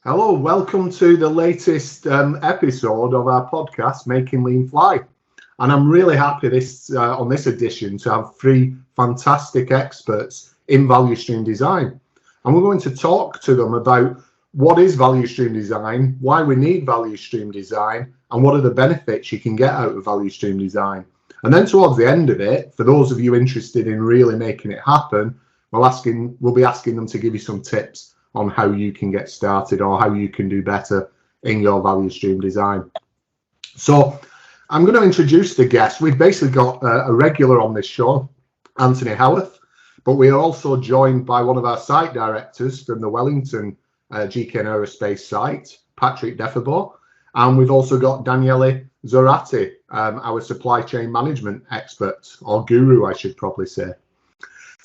Hello, welcome to the latest episode of our podcast, Making Lean Fly. And I'm really happy on this edition to have three fantastic experts in value stream design. And we're going to talk to them about what is value stream design, why we need value stream design, and what are the benefits you can get out of value stream design. And then towards the end of it, for those of you interested in really making it happen, we'll be asking them to give you some tips on how you can get started or how you can do better in your value stream design. So I'm going to introduce the guests. We've basically got a regular on this show, Anthony Howarth, but we are also joined by one of our site directors from the Wellington GKN Aerospace site, Patrick Defebaugh, and we've also got Daniele Zoratti, our supply chain management expert, or guru, I should probably say.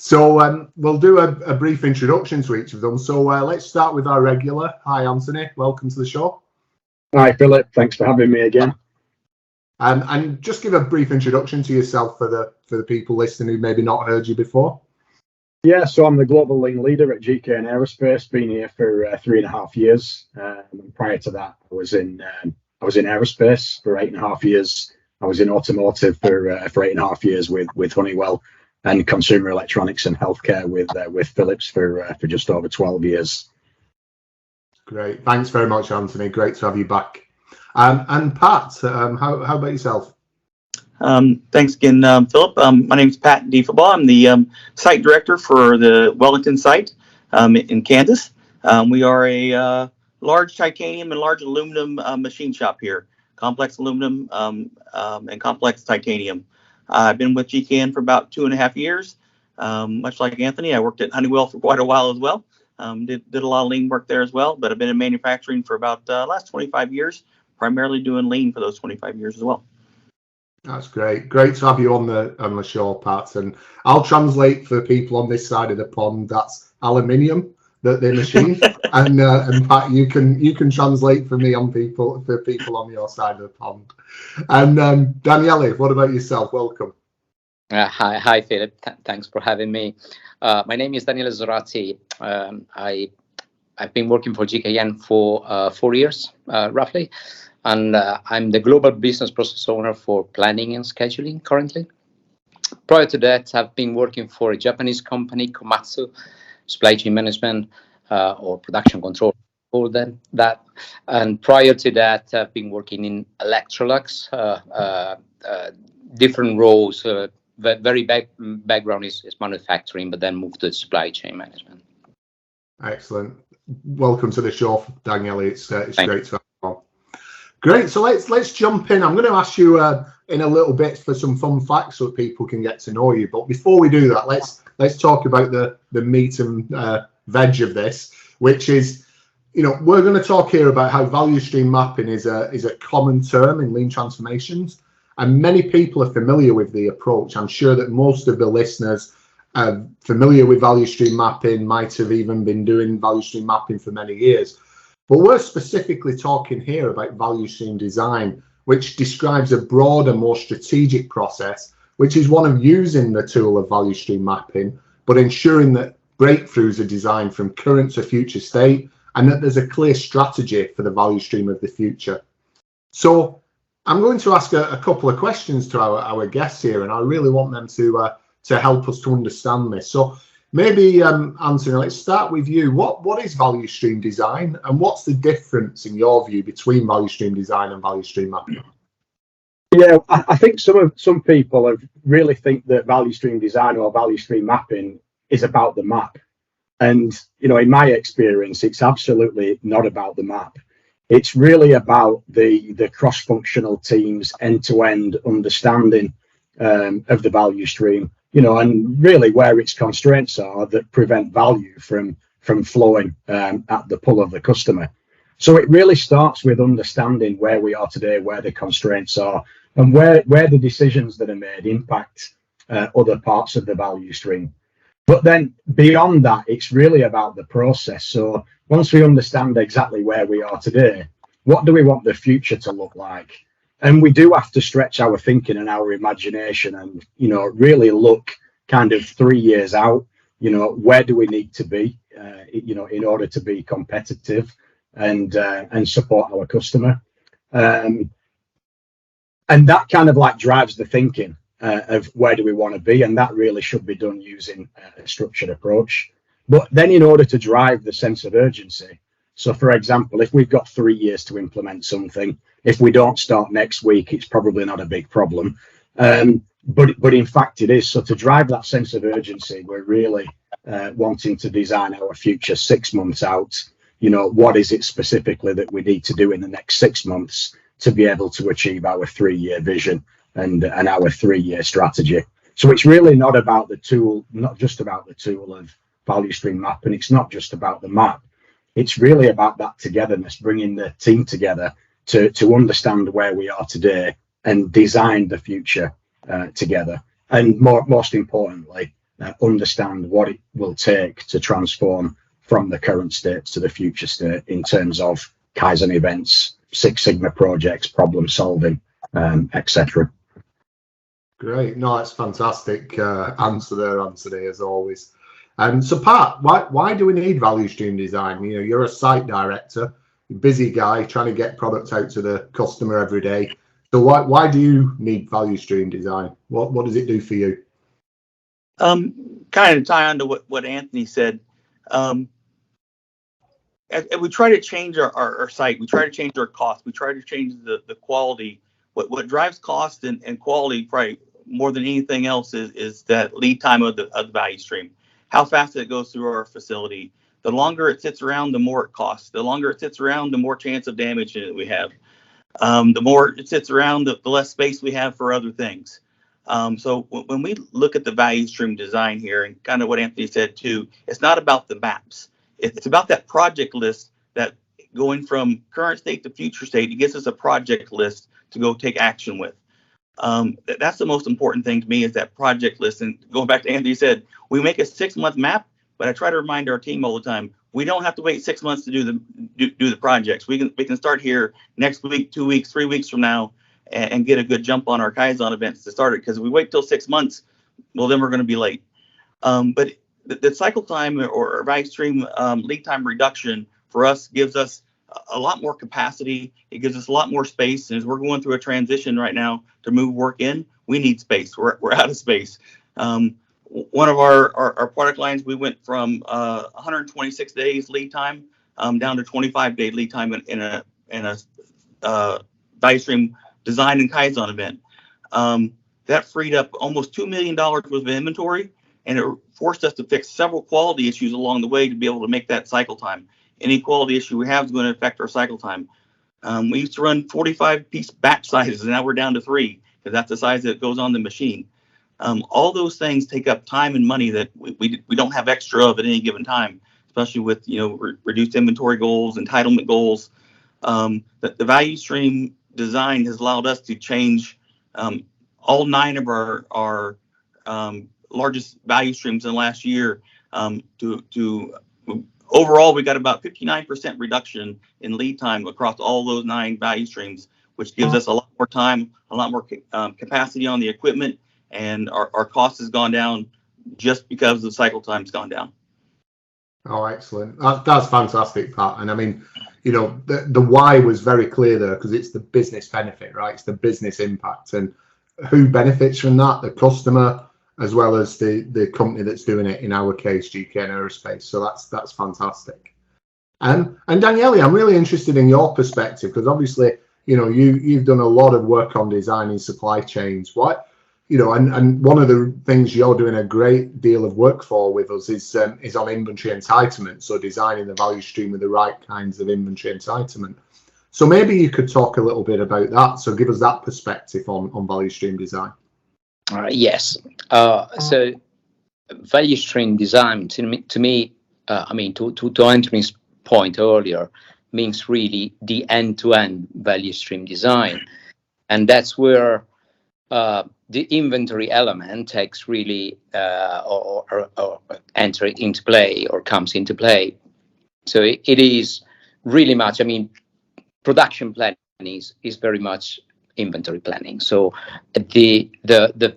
So we'll do a brief introduction to each of them. So let's start with our regular. Hi, Anthony. Welcome to the show. Hi, Philip. Thanks for having me again. And just give a brief introduction to yourself for the people listening who maybe not heard you before. Yeah, so I'm the global lean leader at GKN Aerospace. Been here for 3.5 years. Prior to that, I was in aerospace for 8.5 years. I was in automotive for 8.5 years with Honeywell, and consumer electronics and healthcare with Philips for just over 12 years. Great. Thanks very much, Anthony. Great to have you back. And Pat, how about yourself? Thanks again, Philip. My name is Pat Defebaugh. I'm the site director for the Wellington site in Kansas. We are a large titanium and large aluminum machine shop here, complex aluminum and complex titanium. I've been with GKN for about 2.5 years. Much like Anthony, I worked at Honeywell for quite a while as well. Did a lot of lean work there as well, but I've been in manufacturing for about the last 25 years, primarily doing lean for those 25 years as well. That's great. Great to have you on the show, Pat. And I'll translate for people on this side of the pond. That's aluminium that they machine, and Pat, you can translate for me for people on your side of the pond. And Daniele, what about yourself? Welcome. Hi, Philip. Thanks for having me. My name is Daniele Zoratti. I've been working for GKN for 4 years, roughly, and I'm the global business process owner for planning and scheduling currently. Prior to that, I've been working for a Japanese company, Komatsu, supply chain management or production control, all that. And prior to that, I've been working in Electrolux, different roles. Very background is manufacturing, but then moved to supply chain management. Excellent. Welcome to the show, Daniele. It's great to have you on. Great. So let's jump in. I'm going to ask you in a little bit for some fun facts so that people can get to know you. But before we do that, let's talk about the meat and veg of this, which is, we're going to talk here about how value stream mapping is a common term in lean transformations, and many people are familiar with the approach. I'm sure that most of the listeners are familiar with value stream mapping, might have even been doing value stream mapping for many years. But we're specifically talking here about value stream design, which describes a broader, more strategic process, which is one of using the tool of value stream mapping, but ensuring that breakthroughs are designed from current to future state, and that there's a clear strategy for the value stream of the future. So I'm going to ask a couple of questions to our guests here, and I really want them to help us to understand this. So maybe, Anthony, let's start with you. What is value stream design, and what's the difference, in your view, between value stream design and value stream mapping? Yeah, I think some people really think that value stream design or value stream mapping is about the map. And, in my experience, it's absolutely not about the map. It's really about the cross-functional teams end-to-end understanding of the value stream, and really where its constraints are that prevent value from flowing at the pull of the customer. So it really starts with understanding where we are today, where the constraints are, and where the decisions that are made impact other parts of the value stream. But then beyond that, it's really about the process. So once we understand exactly where we are today, what do we want the future to look like? And we do have to stretch our thinking and our imagination and, really look kind of 3 years out, where do we need to be, in order to be competitive and support our customer. And that kind of like drives the thinking of where do we want to be, and that really should be done using a structured approach. But then in order to drive the sense of urgency, so for example, if we've got 3 years to implement something, if we don't start next week, it's probably not a big problem. But in fact it is. So to drive that sense of urgency, we're really wanting to design our future 6 months out. You know, what is it specifically that we need to do in the next 6 months to be able to achieve our 3-year vision and our 3-year strategy. So it's really not about the tool, not just about the tool of value stream map, and it's not just about the map. It's really about that togetherness, bringing the team together to understand where we are today and design the future together. And most importantly, understand what it will take to transform from the current state to the future state in terms of Kaizen events, Six Sigma projects, problem solving, etc. Great. No, that's fantastic answer there, Anthony, as always. So Pat, why do we need value stream design? You know, you're a site director, busy guy trying to get products out to the customer every day. So why do you need value stream design? What does it do for you? Kind of tie on to what Anthony said. We try to change our site. We try to change our cost. We try to change the quality. What drives cost and quality, probably more than anything else, is that lead time of the value stream. How fast it goes through our facility. The longer it sits around, the more it costs. The longer it sits around, the more chance of damage we have. The more it sits around, the less space we have for other things. So when we look at the value stream design here, and kind of what Anthony said too, it's not about the maps. It's about that project list, that going from current state to future state, it gives us a project list to go take action with. That's the most important thing to me, is that project list. And going back to Anthony said, we make a 6-month map, but I try to remind our team all the time, we don't have to wait 6 months to do the projects. We can start here next week, 2 weeks, 3 weeks from now, and get a good jump on our Kaizen events to start it. Because if we wait till 6 months, well, then we're going to be late. But the cycle time or value stream lead time reduction for us gives us a lot more capacity. It gives us a lot more space. And as we're going through a transition right now to move work in, we need space. We're out of space. One of our product lines, we went from 126 days lead time down to 25-day lead time in a value stream design and Kaizen event. That freed up almost $2 million worth of inventory, and it forced us to fix several quality issues along the way to be able to make that cycle time. Any quality issue we have is going to affect our cycle time. We used to run 45-piece batch sizes, and now we're down to 3, because that's the size that goes on the machine. All those things take up time and money that we don't have extra of at any given time, especially with reduced inventory goals, entitlement goals. The value stream design has allowed us to change all 9 of our largest value streams in the last year. Overall, we got about 59% reduction in lead time across all those 9 value streams, which gives us a lot more time, a lot more capacity on the equipment, and our cost has gone down just because the cycle time's gone down. Oh, excellent. That's fantastic, Pat. And I mean, the why was very clear there, because it's the business benefit, right? It's the business impact, and who benefits from that? The customer, as well as the company that's doing it, in our case, GKN Aerospace. So that's fantastic. And Daniele, I'm really interested in your perspective, because obviously, you've done a lot of work on designing supply chains. And one of the things you're doing a great deal of work for with us is on inventory entitlement. So designing the value stream with the right kinds of inventory entitlement. So maybe you could talk a little bit about that. So give us that perspective on value stream design. Yes. So value stream design to me, to Anthony's point earlier, means really the end-to-end value stream design. And that's where the inventory element takes really or enter into play or comes into play. So it is really much, production planning is very much inventory planning. So the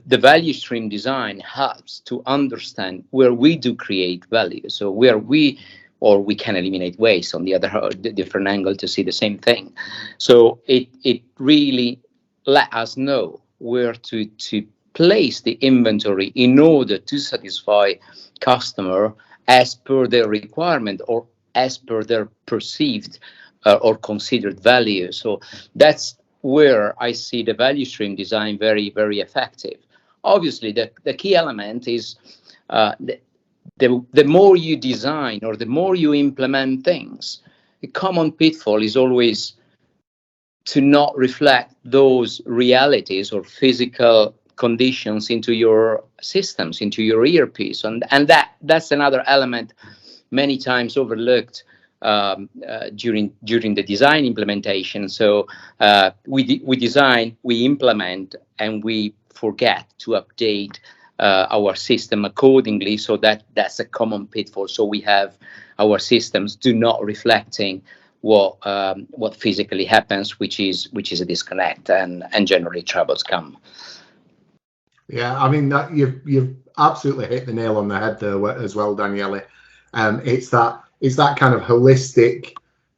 value stream design helps to understand where we do create value. So where we or we can eliminate waste on the other different angle to see the same thing. So it really let us know where to place the inventory in order to satisfy customer as per their requirement or as per their perceived or considered value. So that's where I see the value stream design very, very effective. Obviously, the key element is the more you design or the more you implement things, a common pitfall is always to not reflect those realities or physical conditions into your systems, into your ERPs. And that's another element many times overlooked during the design implementation. So we design, we implement, and we forget to update our system accordingly. So that's a common pitfall. So we have our systems do not reflecting what physically happens, which is a disconnect, and generally troubles come. Yeah, I mean that you've absolutely hit the nail on the head there as well, Daniele. It's that kind of holistic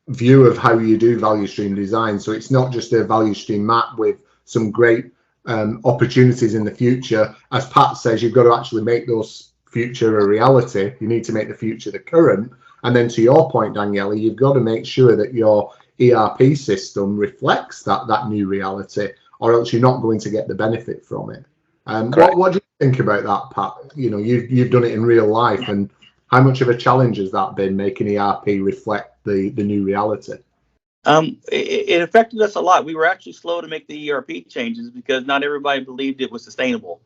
view of how you do value stream design. So it's not just a value stream map with some great opportunities in the future. As Pat says, you've got to actually make those future a reality. You need to make the future the current. And then to your point, Daniele, you've got to make sure that your ERP system reflects that new reality, or else you're not going to get the benefit from it. What do you think about that, Pat? You know, you've done it in real life, and how much of a challenge has that been, making ERP reflect the new reality? It affected us a lot. We were actually slow to make the ERP changes because not everybody believed it was sustainable.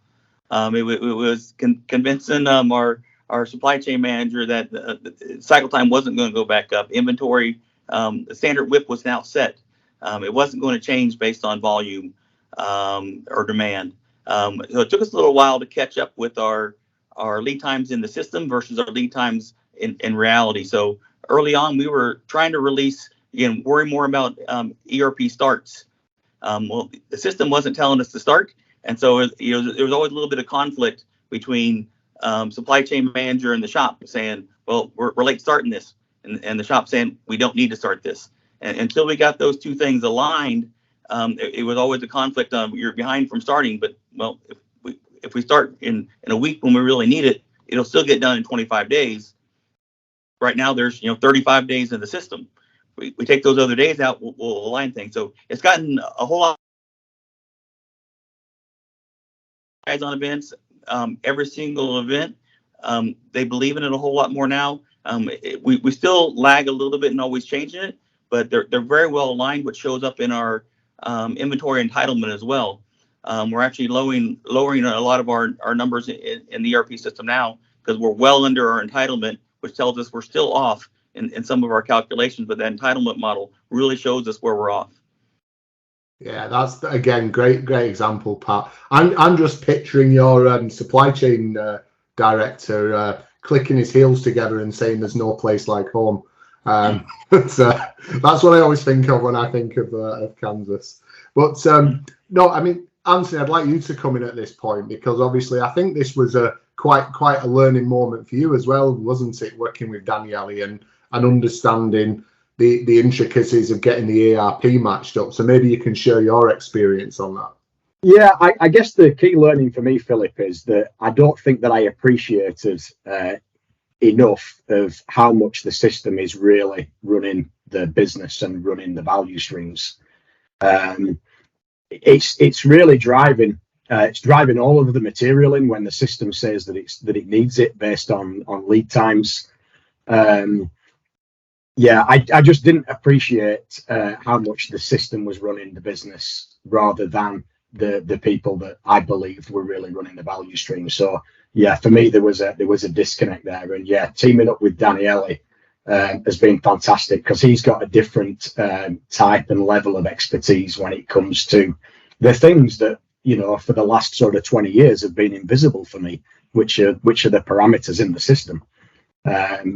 It was convincing our supply chain manager that the cycle time wasn't going to go back up. Inventory, the standard WIP was now set. It wasn't going to change based on volume or demand. So it took us a little while to catch up with our lead times in the system versus our lead times in reality. So early on, we were trying to release, again, worry more about ERP starts. Well, the system wasn't telling us to start. And so there was always a little bit of conflict between supply chain manager and the shop saying, well, we're late starting this. And the shop saying, we don't need to start this. And until we got those two things aligned, it was always a conflict. You're behind from starting, but well, if we start in a week when we really need it, it'll still get done in 25 days. Right now, there's 35 days in the system. We take those other days out, we'll align things. So it's gotten a whole lot of on events. Every single event, they believe in it a whole lot more now. We still lag a little bit in always changing it, but they're very well aligned, which shows up in our inventory entitlement as well. We're actually lowering a lot of our numbers in the ERP system now because we're well under our entitlement, which tells us we're still off in some of our calculations, but that entitlement model really shows us where we're off. Yeah, that's again great example, Pat. I'm just picturing your supply chain director clicking his heels together and saying there's no place like home. That's what I always think of when I think of Kansas. But no, I mean, Anthony, I'd like you to come in at this point, because obviously I think this was quite a learning moment for you as well, wasn't it, working with Daniele and understanding the intricacies of getting the ERP matched up. So maybe you can share your experience on that. Yeah, I guess the key learning for me, Philip, is that I don't think that I appreciated enough of how much the system is really running the business and running the value streams. It's really driving. It's driving all of the material in when the system says that it needs it based on lead times. Yeah, I just didn't appreciate how much the system was running the business rather than the people that I believed were really running the value stream. So yeah, for me there was a disconnect there, and yeah, teaming up with Daniele has been fantastic because he's got a different type and level of expertise when it comes to the things that, for the last sort of 20 years have been invisible for me, which are the parameters in the system.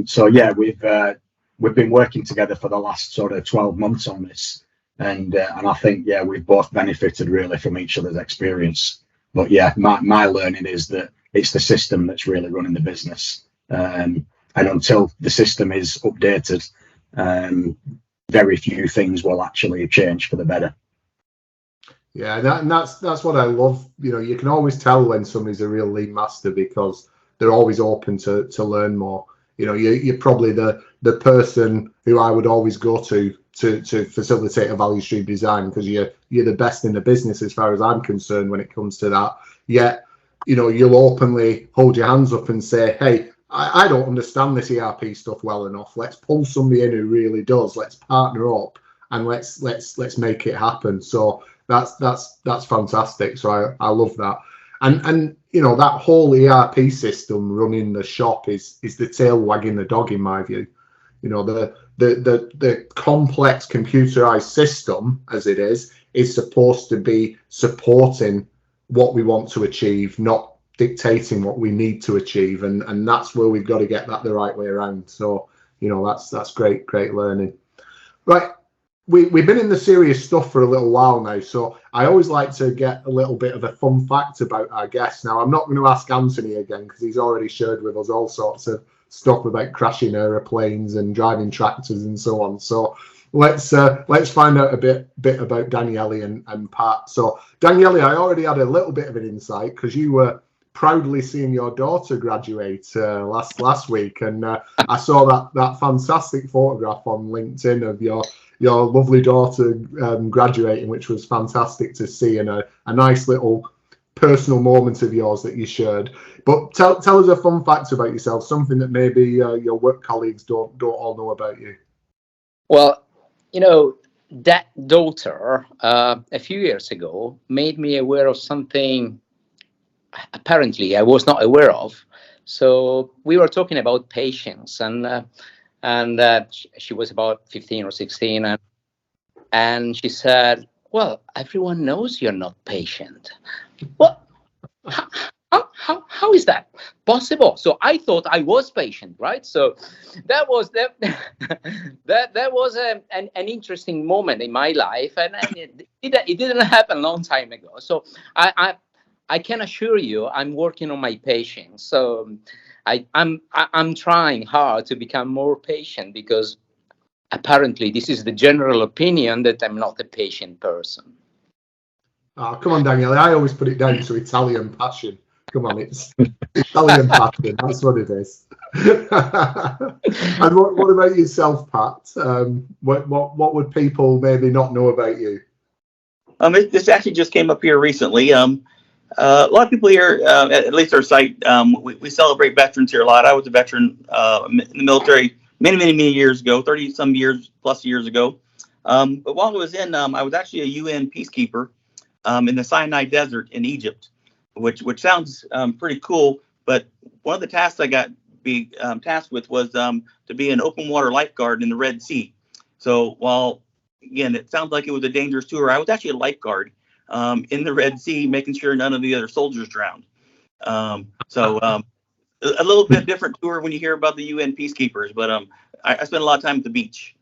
So yeah, we've been working together for the last sort of 12 months on this, and I think we've both benefited really from each other's experience. But yeah, my learning is that it's the system that's really running the business, and And until the system is updated, very few things will actually change for the better. Yeah, that's what I love. You know, you can always tell when somebody's a real lean master because they're always open to learn more. You know, you're probably the person who I would always go to facilitate a value stream design, because you're the best in the business as far as I'm concerned when it comes to that. Yet, you know, you'll openly hold your hands up and say, hey, I don't understand this ERP stuff well enough. Let's pull somebody in who really does. Let's partner up and let's make it happen. So that's fantastic. So I love that. And you know, that whole ERP system running the shop is the tail wagging the dog in my view. You know, the complex computerized system as it is supposed to be supporting what we want to achieve, not dictating what we need to achieve, and that's where we've got to get that the right way around. So, you know, that's great learning. Right, we've been in the serious stuff for a little while now, so I always like to get a little bit of a fun fact about our guests. Now, I'm not going to ask Anthony again because he's already shared with us all sorts of stuff about crashing aeroplanes and driving tractors and so on. So let's find out a bit about Daniele and Pat. So Daniele, I already had a little bit of an insight because you were proudly seeing your daughter graduate last week, and I saw that fantastic photograph on LinkedIn of your lovely daughter graduating, which was fantastic to see, and a nice little personal moment of yours that you shared. But tell us a fun fact about yourself, something that maybe your work colleagues don't all know about you. Well, you know, that daughter a few years ago made me aware of something apparently I was not aware of. So we were talking about patience, and she was about 15 or 16, and she said, well, everyone knows you're not patient. What? How is that possible? So I thought I was patient, right? So that was an interesting moment in my life, and it didn't happen a long time ago. So I can assure you, I'm working on my patience. So I'm trying hard to become more patient, because apparently this is the general opinion that I'm not a patient person. Oh, come on, Daniele. I always put it down to Italian passion. Come on, it's Italian passion. That's what it is. And what about yourself, Pat? What would people maybe not know about you? This actually just came up here recently. A lot of people here, at least our site, we celebrate veterans here a lot. I was a veteran in the military many years ago, 30-some plus years ago. But while I was in, I was actually a UN peacekeeper in the Sinai Desert in Egypt, which sounds pretty cool. But one of the tasks I got tasked with was to be an open water lifeguard in the Red Sea. So while, again, it sounds like it was a dangerous tour, I was actually a lifeguard in the Red Sea, making sure none of the other soldiers drowned. So a little bit different tour when you hear about the UN peacekeepers, but I spent a lot of time at the beach.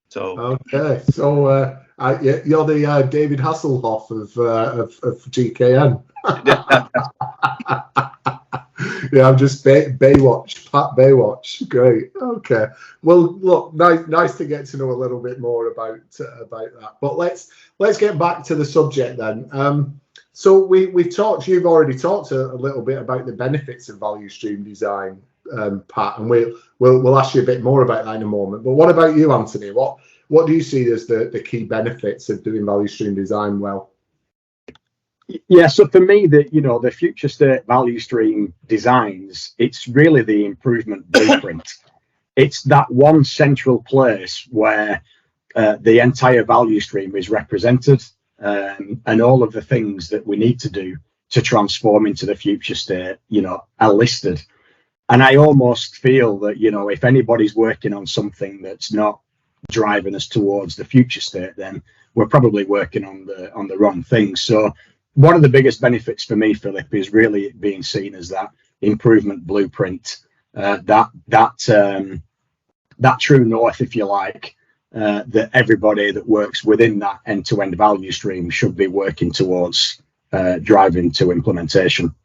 So okay, so you're the David Hasselhoff of GKN. Yeah, I'm just Baywatch, Pat Baywatch. Great. Okay. Well, look, nice to get to know a little bit more about that. But let's get back to the subject then. So we've talked. You've already talked a little bit about the benefits of value stream design, Pat, and we'll ask you a bit more about that in a moment. But what about you, Anthony? What do you see as the key benefits of doing value stream design well? Yeah, so for me, the future state value stream designs, it's really the improvement blueprint. It's that one central place where the entire value stream is represented, and all of the things that we need to do to transform into the future state, are listed. And I almost feel that, if anybody's working on something that's not driving us towards the future state, then we're probably working on the wrong thing. So one of the biggest benefits for me, Philip, is really being seen as that improvement blueprint, that true north, if you like, that everybody that works within that end-to-end value stream should be working towards driving to implementation.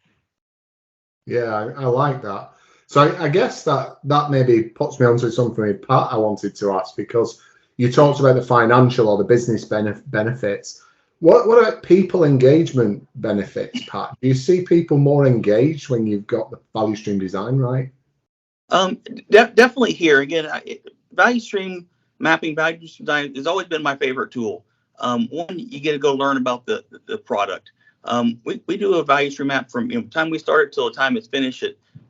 Yeah, I like that. So I guess that maybe puts me onto something, Pat, I wanted to ask, because you talked about the financial or the business benefits. What about people engagement benefits, Pat? Do you see people more engaged when you've got the value stream design right? Definitely here. Again, value stream mapping, value stream design has always been my favorite tool. One, you get to go learn about the product. We do a value stream map from the time we start till the time it's finished.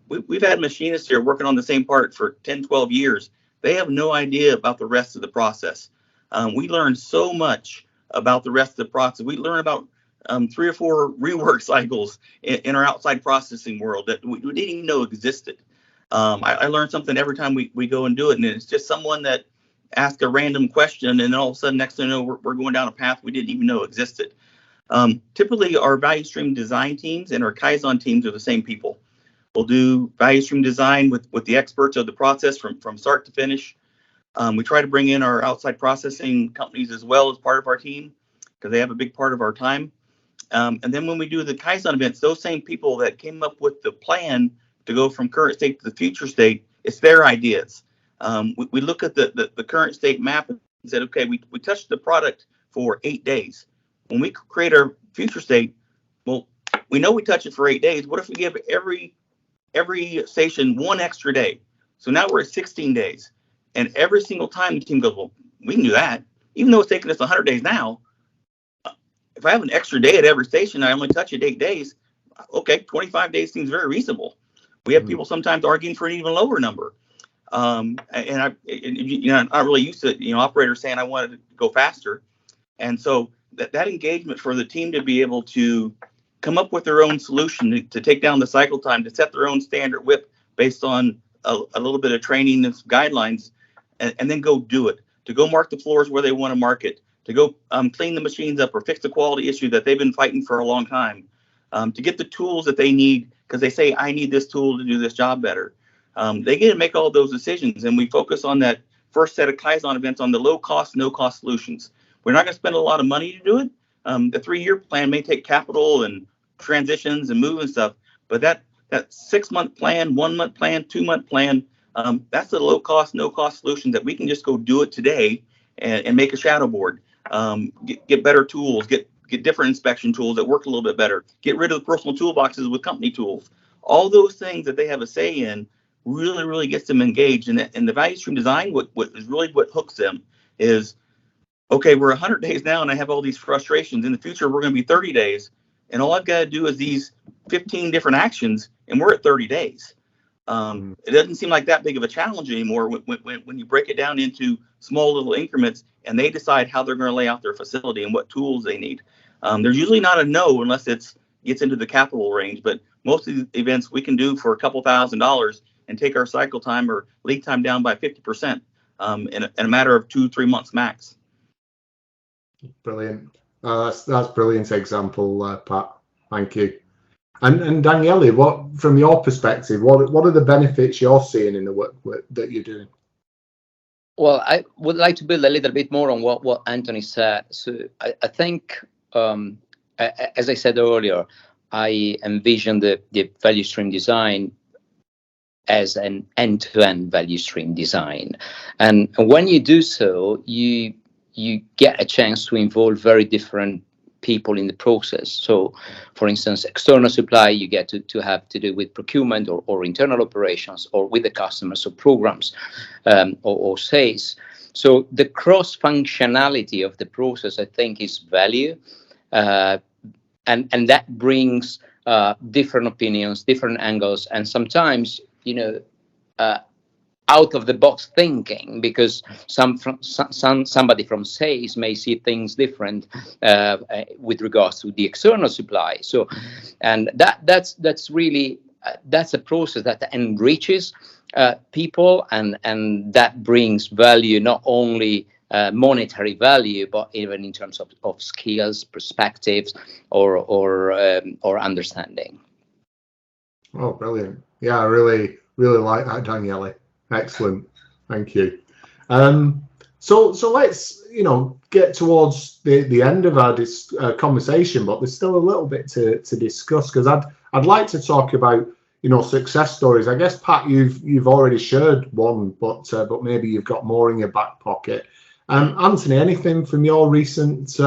We've had machinists here working on the same part for 10, 12 years. They have no idea about the rest of the process. We learn so much about the rest of the process. We learn about 3 or 4 rework cycles in our outside processing world that we didn't even know existed. I learn something every time we go and do it, and it's just someone that asked a random question, and then all of a sudden, next thing you know, we're going down a path we didn't even know existed. Typically, our value stream design teams and our Kaizen teams are the same people. We'll do value stream design with the experts of the process from start to finish. We try to bring in our outside processing companies as well as part of our team because they have a big part of our time. And then when we do the Kaizen events, those same people that came up with the plan to go from current state to the future state, it's their ideas. We look at the current state map and said, okay, we touched the product for 8 days. When we create our future state, well, we know we touch it for 8 days. What if we give every station 1 extra day? So now we're at 16 days. And every single time the team goes, well, we can do that. Even though it's taking us 100 days now, if I have an extra day at every station, I only touch it 8 days. Okay, 25 days seems very reasonable. We have people sometimes arguing for an even lower number. And I'm not really used to, operators saying I wanted to go faster. And so that engagement for the team to be able to come up with their own solution to take down the cycle time, to set their own standard whip based on a little bit of training and guidelines, and then go do it, to go mark the floors where they want to mark it, to go clean the machines up or fix the quality issue that they've been fighting for a long time, to get the tools that they need because they say, I need this tool to do this job better. They get to make all those decisions, and we focus on that first set of Kaizen events on the low cost, no cost solutions. We're not going to spend a lot of money to do it. The 3-year plan may take capital and transitions and move and stuff, but that 6-month plan, 1-month plan, 2-month plan, that's the low cost, no cost solution that we can just go do it today and make a shadow board, get better tools, get different inspection tools that work a little bit better, get rid of the personal toolboxes with company tools. All those things that they have a say in really, really gets them engaged. And the value stream design, what is really what hooks them is, okay, we're 100 days now and I have all these frustrations. In the future, we're going to be 30 days. And all I've got to do is these 15 different actions, and we're at 30 days. It doesn't seem like that big of a challenge anymore when you break it down into small little increments and they decide how they're going to lay out their facility and what tools they need. There's usually not a no unless it gets into the capital range, but most of the events we can do for a couple $1,000s and take our cycle time or lead time down by 50% in a matter of 2-3 months max. Brilliant. That's brilliant example, Pat. Thank you. And Daniele, what from your perspective, what are the benefits you're seeing in the work that you're doing? Well, I would like to build a little bit more on what Anthony said. So I think, as I said earlier, I envision the value stream design as an end-to-end value stream design. And when you do so, you get a chance to involve very different people in the process. So, for instance, external supply, you get to have to do with procurement or internal operations or with the customers, so programs or sales. So the cross-functionality of the process, I think, is value. And that brings different opinions, different angles, and sometimes, out of the box thinking, because somebody from sales may see things different with regards to the external supply. So, and that's really that's a process that enriches people and that brings value, not only monetary value, but even in terms of skills, perspectives, or understanding. Oh, brilliant! Yeah, I really like that, Daniele. Excellent, thank you. So let's get towards the end of our conversation, but there's still a little bit to discuss, because I'd like to talk about success stories. I guess, Pat, you've already shared one, but maybe you've got more in your back pocket. Anthony, anything from your recent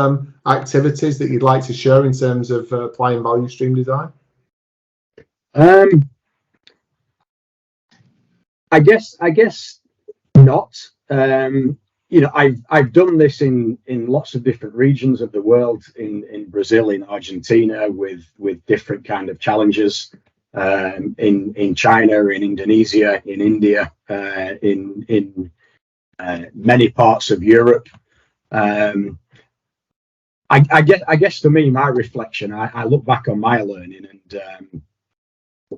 activities that you'd like to share in terms of applying value stream design? I guess not. I've done this in lots of different regions of the world, in Brazil, in Argentina, with different kind of challenges, in China, in Indonesia, in India, in many parts of Europe. I guess for me, my reflection, I look back on my learning, and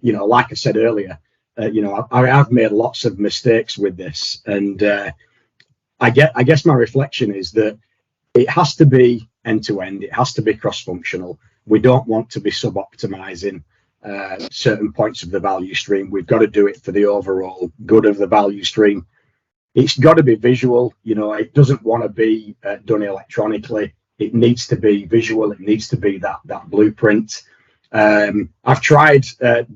like I said earlier, I have made lots of mistakes with this, and I guess my reflection is that it has to be end to end. It has to be cross-functional. We don't want to be sub-optimizing certain points of the value stream. We've got to do it for the overall good of the value stream. It's got to be visual. It doesn't want to be done electronically. It needs to be visual. It needs to be that blueprint. I've tried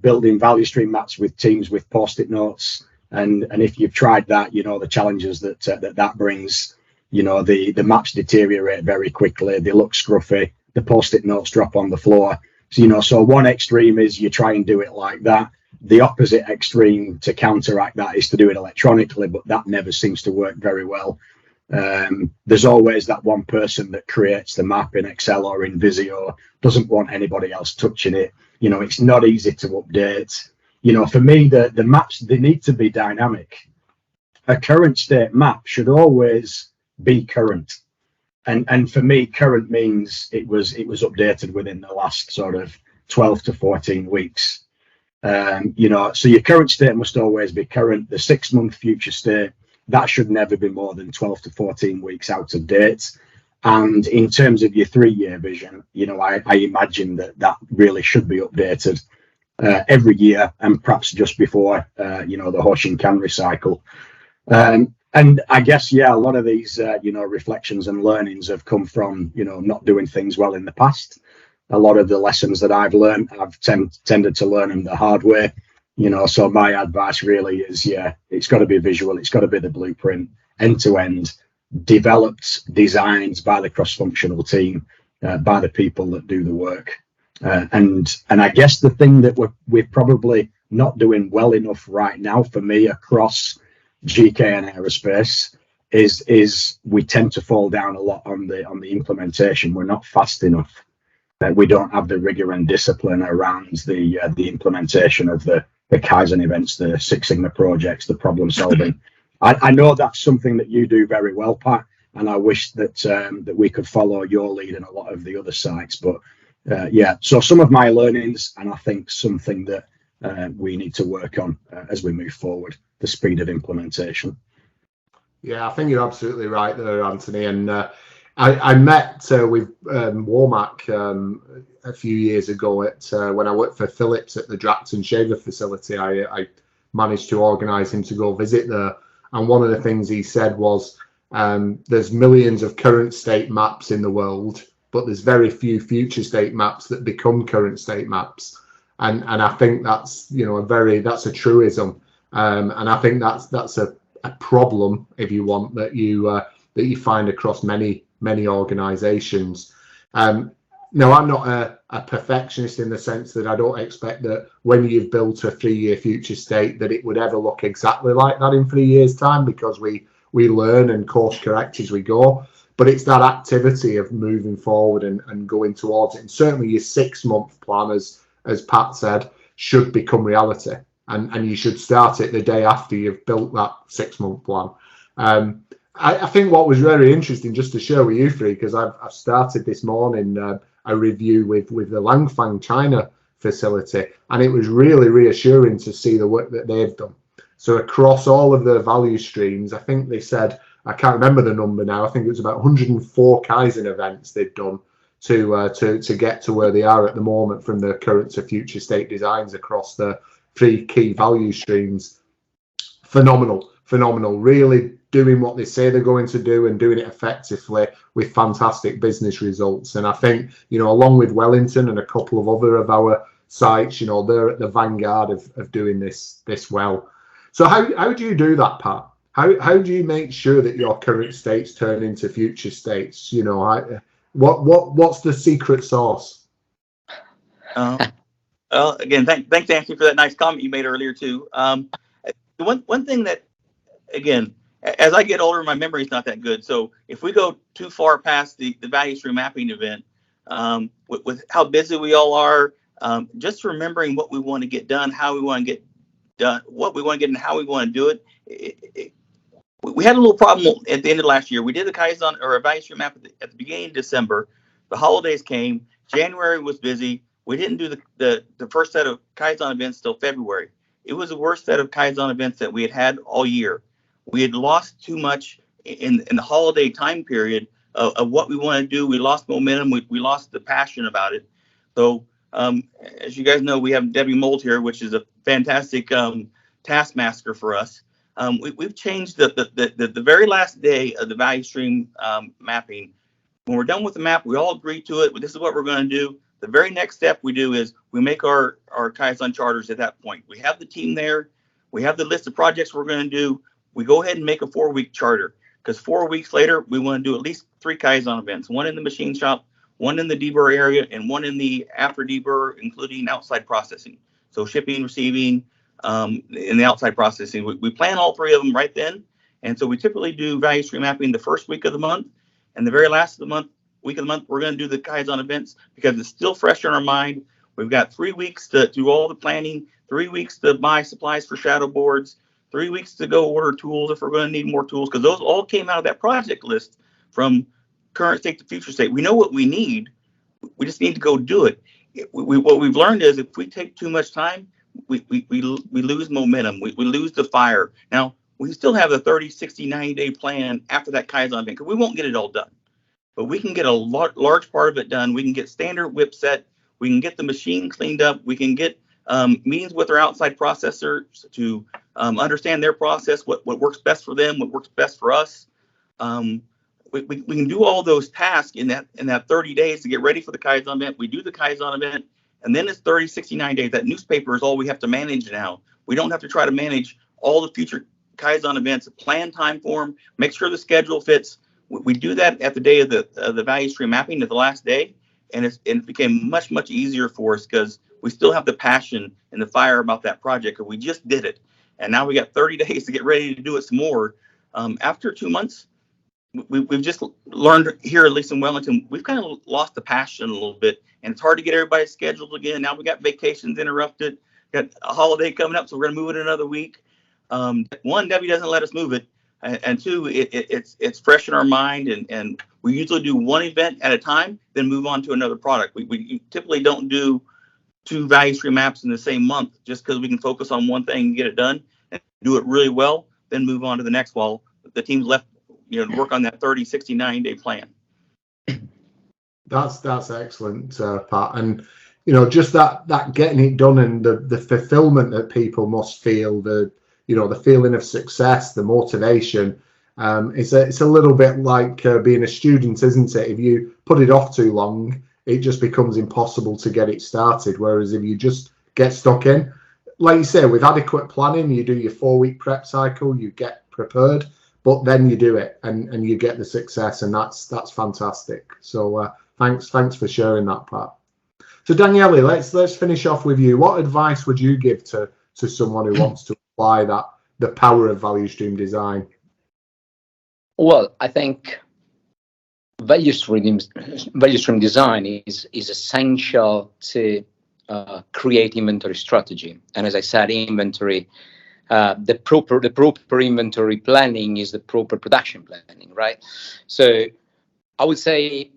building value stream maps with teams with post-it notes, and if you've tried that, the challenges that brings. The maps deteriorate very quickly. They look scruffy. The post-it notes drop on the floor. So one extreme is you try and do it like that. The opposite extreme to counteract that is to do it electronically, but that never seems to work very well. There's always that one person that creates the map in Excel or in Visio, doesn't want anybody else touching it. It's not easy to update. For me, the maps, they need to be dynamic. A current state map should always be current. And for me, current means it was updated within the last sort of 12 to 14 weeks. So your current state must always be current. The 6-month future state, that should never be more than 12 to 14 weeks out of date. And in terms of your 3-year vision, I imagine that really should be updated every year, and perhaps just before, the Hoshin Kanri cycle. And I guess, a lot of these, reflections and learnings have come from, not doing things well in the past. A lot of the lessons that I've learned, I've tended to learn them the hard way. So my advice really is, it's got to be visual. It's got to be the blueprint, end to end, developed, designed by the cross-functional team, by the people that do the work. And I guess the thing that we're probably not doing well enough right now, for me, across GK and aerospace, is we tend to fall down a lot on the implementation. We're not fast enough. We don't have the rigor and discipline around the implementation of the Kaizen events, the Six Sigma projects, the problem solving. I know that's something that you do very well, Pat, and I wish that we could follow your lead in a lot of the other sites. But so some of my learnings, and I think something that we need to work on as we move forward, the speed of implementation. Yeah, I think you're absolutely right there, Anthony. And I met with Womack a few years ago when I worked for Philips at the Dracton Shaver facility. I managed to organise him to go visit there. And one of the things he said was there's millions of current state maps in the world, but there's very few future state maps that become current state maps. And I think that's that's a truism. And I think that's a problem, if you want, that you find across many organizations. No, I'm not a perfectionist in the sense that I don't expect that when you've built a 3-year future state that it would ever look exactly like that in 3 years' time, because we learn and course correct as we go. But it's that activity of moving forward and going towards it. And certainly your 6-month plan, as Pat said, should become reality. And you should start it the day after you've built that 6-month plan. I think what was very interesting, just to share with you three, because I've started this morning a review with the Langfang China facility, and it was really reassuring to see the work that they've done. So across all of their value streams, I think they said, I can't remember the number now, I think it was about 104 Kaizen events they've done to get to where they are at the moment, from the current to future state designs across the 3 key value streams. Phenomenal, really doing what they say they're going to do and doing it effectively with fantastic business results. And I think, along with Wellington and a couple of other of our sites, you know, they're at the vanguard of doing this well. So how do you do that, Pat? How do you make sure that your current states turn into future states? You know, what's the secret sauce? Well, again, thanks, Anthony, for that nice comment you made earlier too. One thing that, again, as I get older, my memory is not that good. So if we go too far past the value stream mapping event, with how busy we all are, just remembering what we want to get done, how we want to get done, what we want to get, and how we want to do it. We had a little problem at the end of last year. We did the Kaizen or a value stream map at the beginning of December. The holidays came. January was busy. We didn't do the first set of Kaizen events till February. It was the worst set of Kaizen events that we had all year. We had lost too much in the holiday time period of what we want to do. We lost momentum. We lost the passion about it. So as you guys know, we have Debbie Mold here, which is a fantastic taskmaster for us. We've changed the very last day of the value stream mapping. When we're done with the map, we all agree to it. This is what we're going to do. The very next step we do is we make our Kaizen charters at that point. We have the team there. We have the list of projects we're going to do. We go ahead and make a 4-week charter, because 4 weeks later, we want to do at least 3 Kaizen events, one in the machine shop, one in the deburr area, and one in the after deburr, including outside processing. So shipping, receiving, in the outside processing. We plan all 3 of them right then. And so we typically do value stream mapping the first week of the month, and the very last of the month, we're going to do the Kaizen events because it's still fresh in our mind. We've got 3 weeks to do all the planning, 3 weeks to buy supplies for shadow boards, 3 weeks to go order tools if we're going to need more tools, because those all came out of that project list from current state to future state. We know what we need. We just need to go do it. What we've learned is if we take too much time, we lose momentum. We lose the fire. Now, we still have the 30, 60, 90-day plan after that Kaizen event, because we won't get it all done. But we can get a large part of it done. We can get standard whip set. We can get the machine cleaned up. We can get meetings with our outside processors to understand their process, what works best for them, what works best for us. We can do all those tasks in that 30 days to get ready for the Kaizen event. We do the Kaizen event, and then it's 30, 69 days. That newspaper is all we have to manage now. We don't have to try to manage all the future Kaizen events, plan time for them, make sure the schedule fits. We do that at the day of the value stream mapping at the last day, and it became much, much easier for us because we still have the passion and the fire about that project, because we just did it. And now we got 30 days to get ready to do it some more. After 2 months, we've just learned here, at least in Wellington, we've kind of lost the passion a little bit, and it's hard to get everybody scheduled again. Now we got vacations interrupted, got a holiday coming up, so we're going to move it another week. One, Debbie doesn't let us move it. And 2, it's fresh in our mind, and we usually do one event at a time, then move on to another product. We typically don't do 2 value stream maps in the same month, just because we can focus on one thing and get it done and do it really well, then move on to the next while the team's left, to work on that 30, 60, 90-day plan. That's excellent, Pat. And just that getting it done and the fulfillment that people must feel, the feeling of success, the motivation. It's a little bit like being a student, isn't it? If you put it off too long, it just becomes impossible to get it started. Whereas if you just get stuck in, like you say, with adequate planning, you do your 4-week prep cycle, you get prepared, but then you do it and you get the success, and that's fantastic. So thanks for sharing that, Pat. So Daniele, let's finish off with you. What advice would you give to someone who wants to apply the power of value stream design? Well, I think value stream design is essential to create inventory strategy. And as I said, inventory, the proper inventory planning is the proper production planning, right? So I would say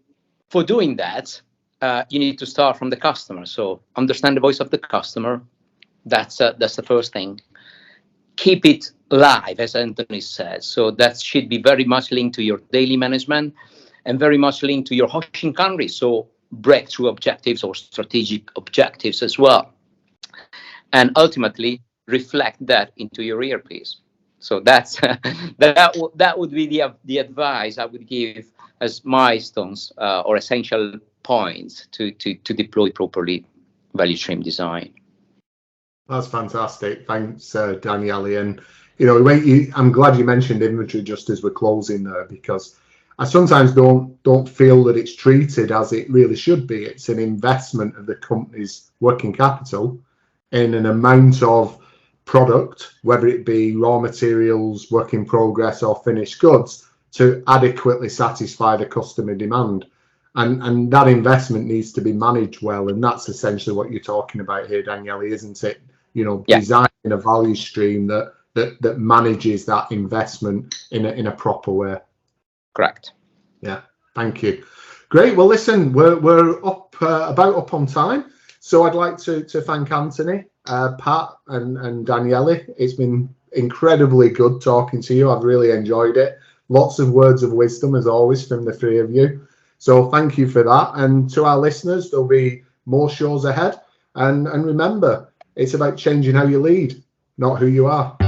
for doing that, you need to start from the customer. So understand the voice of the customer. That's the first thing. Keep it live, as Anthony said. So that should be very much linked to your daily management and very much linked to your Hoshin country. So breakthrough objectives or strategic objectives as well. And ultimately reflect that into your ERPs. So that's that would be the advice I would give as milestones or essential points to deploy properly value stream design. That's fantastic. Thanks, Daniele. And I'm glad you mentioned inventory just as we're closing there, because I sometimes don't feel that it's treated as it really should be. It's an investment of the company's working capital in an amount of product, whether it be raw materials, work in progress, or finished goods, to adequately satisfy the customer demand. And that investment needs to be managed well. And that's essentially what you're talking about here, Daniele, isn't it? Designing a value stream that manages that investment in a proper way. Correct. Yeah, thank you. Great. Well, listen, we're about up on time. So I'd like to thank Anthony, Pat, and Daniele. It's been incredibly good talking to you. I've really enjoyed it. Lots of words of wisdom, as always, from the three of you. So thank you for that. And to our listeners, there'll be more shows ahead. And remember, it's about changing how you lead, not who you are.